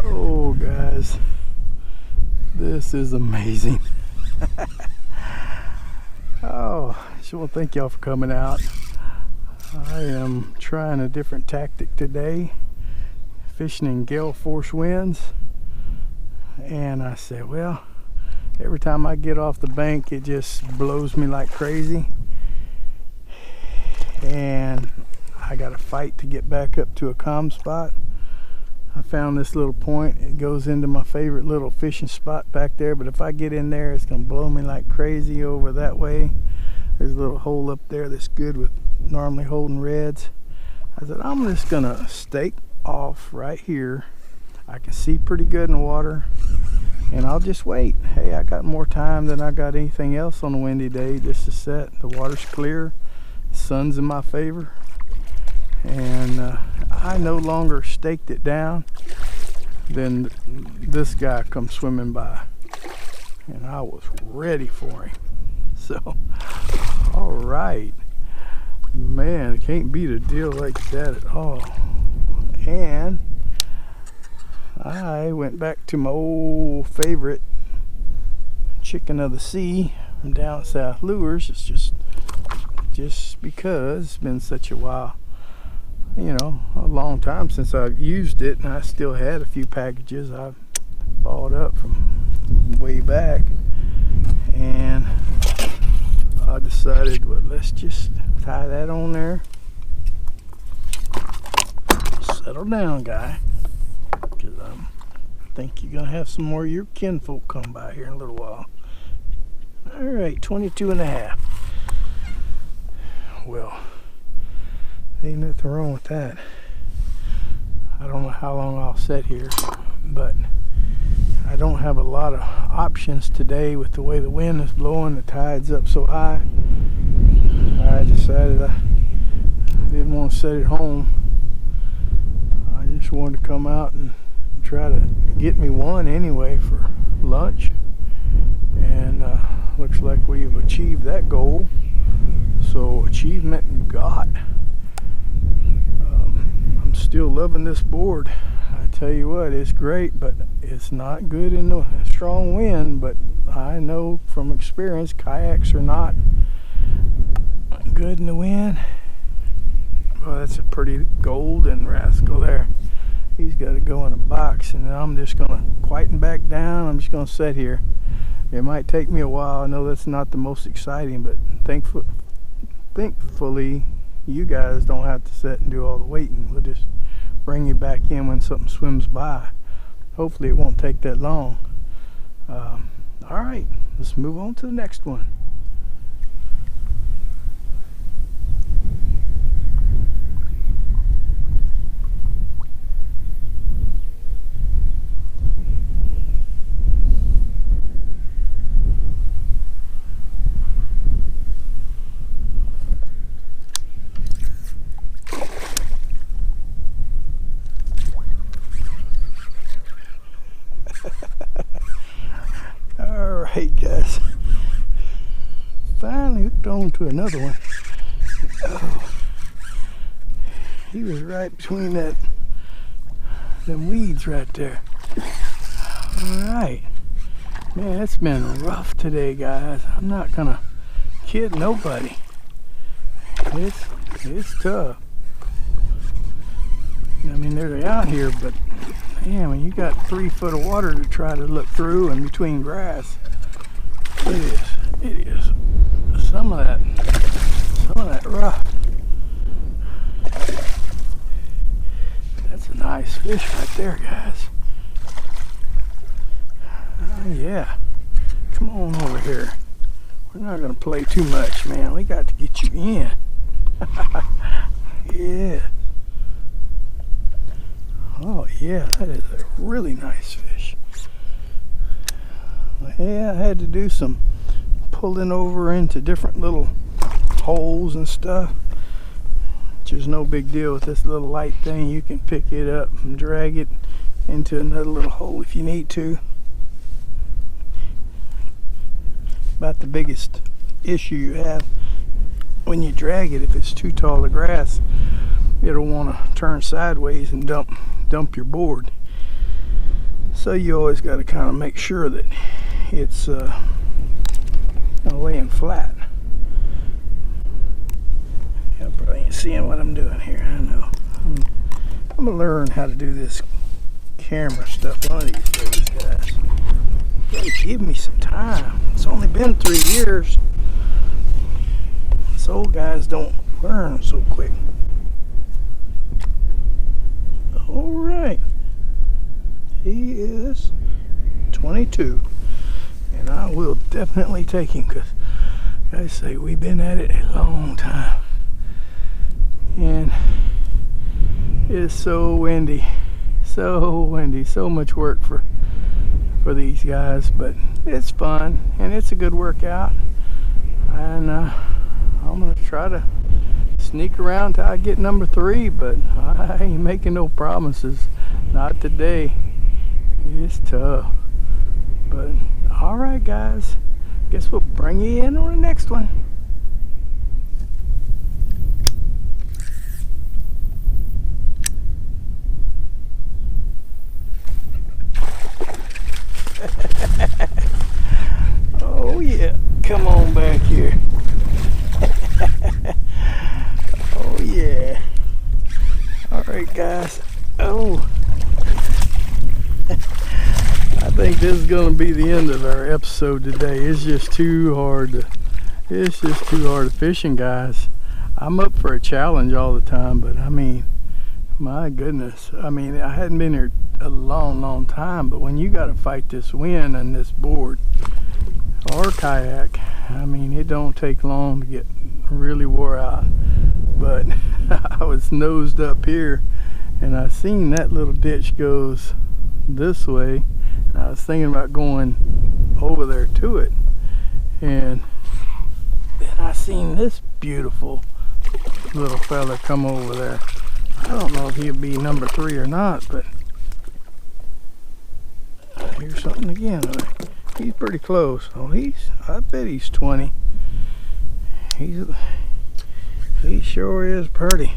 Oh, guys, this is amazing. Oh, I just want to thank y'all for coming out. I am trying a different tactic today, fishing in gale force winds. And I said, well, every time I get off the bank, it just blows me like crazy. And I got to fight to get back up to a calm spot. I found this little point. It goes into my favorite little fishing spot back there, but if I get in there, it's gonna blow me like crazy over that way. There's a little hole up there that's good with normally holding reds. I said, I'm just gonna stake off right here. I can see pretty good in the water, and I'll just wait. Hey, I got more time than I got anything else on a windy day just to set. The water's clear, the sun's in my favor, and I no longer staked it down. Then this guy comes swimming by, and I was ready for him. So, all right, man, can't beat a deal like that at all. And I went back to my old favorite chicken of the sea from down south lures. It's just because it's been such a while, you know, a long time since I've used it, and I still had a few packages I've bought up from way back, and I decided, well, let's just tie that on there. Settle down, guy, because I think you're gonna have some more of your kinfolk come by here in a little while. All right, 22 and a half. Well, ain't nothing wrong with that. I don't know how long I'll sit here, but I don't have a lot of options today with the way the wind is blowing. The tide's up so high. I decided I didn't want to sit at home. I just wanted to come out and try to get me one anyway for lunch, and looks like we've achieved that goal. So achievement got. I'm still loving this board. I tell you what, it's great, but it's not good in the strong wind. But I know from experience, kayaks are not good in the wind. Well, that's a pretty golden rascal there. He's got to go in a box, and I'm just gonna quieten back down. I'm just gonna sit here. It might take me a while. I know that's not the most exciting, but thankfully you guys don't have to sit and do all the waiting. We'll just bring you back in when something swims by. Hopefully it won't take that long. All right, let's move on to the next one. Alright, guys, finally hooked on to another one. Oh, he was right between them weeds right there. Alright, man, it's been rough today, guys. I'm not gonna kid nobody. It's tough. I mean, they're out here, but man, when you got 3 foot of water to try to look through and between grass, it is some of that rough. That's a nice fish right there, guys. Yeah, come on over here. We're not gonna play too much, man. We got to get you in. Yeah. Oh yeah, that is a really nice fish. Yeah, I had to do some pulling over into different little holes and stuff, which is no big deal with this little light thing. You can pick it up and drag it into another little hole if you need to. About the biggest issue you have when you drag it, if it's too tall of grass, it'll want to turn sideways and dump your board. So you always got to kind of make sure that it's laying flat. I probably ain't seeing what I'm doing here. I know. I'm gonna learn how to do this camera stuff one of these days, guys. You gotta give me some time. It's only been 3 years. Us old guys don't learn so quick. All right. He is 22, and I will definitely take him, because I say we've been at it a long time, and it's so windy, so much work for these guys, but it's fun and it's a good workout, and I'm gonna try to sneak around till I get number 3, but I ain't making no promises. Not today. It's tough. But alright, guys, guess we'll bring you in on the next one. Oh yeah, come on back here. Oh yeah. Alright, guys. Oh, I think this is going to be the end of our episode today. It's just too hard to fishing, guys. I'm up for a challenge all the time, but I mean, my goodness, I mean, I hadn't been here a long time, but when you got to fight this wind and this board or kayak, I mean, it don't take long to get really wore out. But I was nosed up here, and I seen that little ditch goes this way. I was thinking about going over there to it, and then I seen this beautiful little fella come over there. I don't know if he'll be number 3 or not, but I hear something again. He's pretty close. Oh, I bet he's 20. He sure is pretty.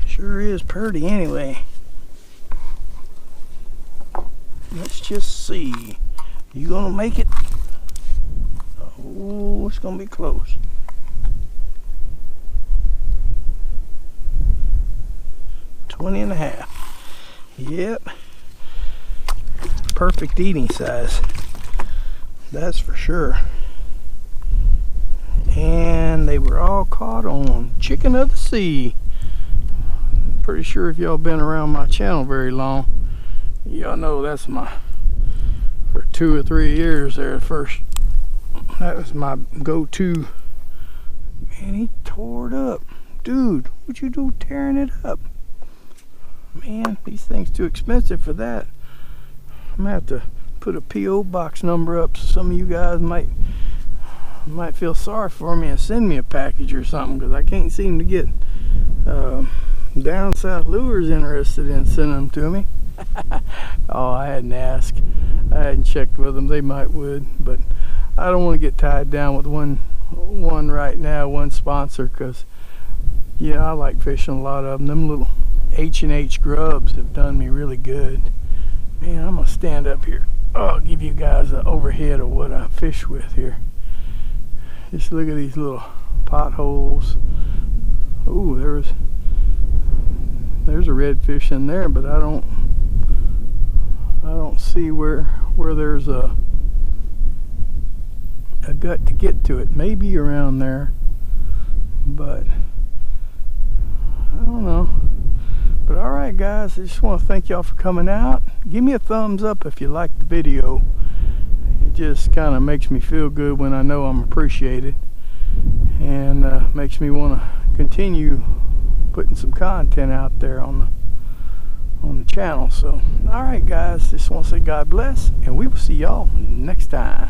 Sure is pretty anyway. Let's just see. You gonna make it? Oh, it's gonna be close. $20.5. Yep. Perfect eating size. That's for sure. And they were all caught on chicken of the sea. Pretty sure if y'all been around my channel very long, y'all know that's for 2 or 3 years there first, that was my go-to. Man, he tore it up. Dude, what you do tearing it up? Man, these things too expensive for that. I'm gonna have to put a P.O. box number up so some of you guys might feel sorry for me and send me a package or something, because I can't seem to get Down South Lures interested in sending them to me. Oh, I hadn't asked. I hadn't checked with them. They would, but I don't want to get tied down with one right now, one sponsor, because yeah, I like fishing a lot of them. Them little H&H grubs have done me really good. Man, I'm gonna stand up here. Oh, I'll give you guys an overhead of what I fish with here. Just look at these little potholes. Ooh, there's a redfish in there, but I don't see where there's a gut to get to it. Maybe around there, but I don't know. But alright, guys, I just want to thank y'all for coming out. Give me a thumbs up if you liked the video. It just kind of makes me feel good when I know I'm appreciated, and makes me want to continue putting some content out there on the channel. So alright, guys, just want to say God bless, and we will see y'all next time.